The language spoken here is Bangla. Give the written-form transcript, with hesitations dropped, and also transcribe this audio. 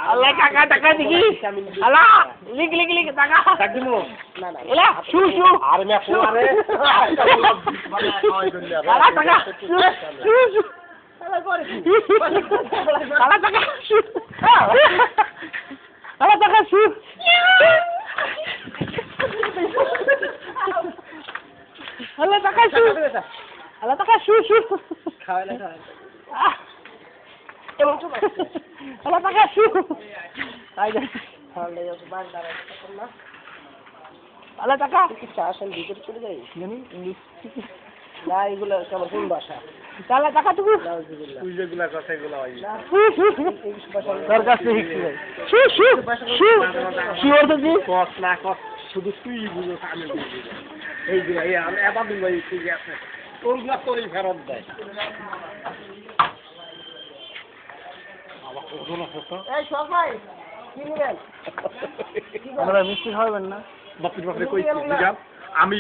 আল্লাহ কাকা টাকা দিকি আল্লাহ লিখ লিখ লিখ টাকা টাকা দিমু না না এলা শু শু আরে মে ফোন আরে আল্লাহ টাকা শু শু আল্লাহ করে আল্লাহ টাকা শু আল্লাহ টাকা শু আল্লাহ টাকা শু আল্লাহ টাকা শু শু খাওয়া না আল্লাহ টাকা শু আল্লাহ টাকা আসেন ভিতরে চলে যাই না এগুলো কেমন কোন ভাষা আল্লাহ টাকা টুকু যেগুলা কথা এগুলো তোর কাছে শু শু শু শু অর্থ কি কস না কস শুধু তুই বুঝো আমি বুঝি এইগুলো এই এবার দুই ভাই ঠিক আছে তোরগুলা তোরই ফেরত দেয় এই সবাই কি নিবেন আমরা মিষ্টি খাবেন না বাপি বাপরে কই আমি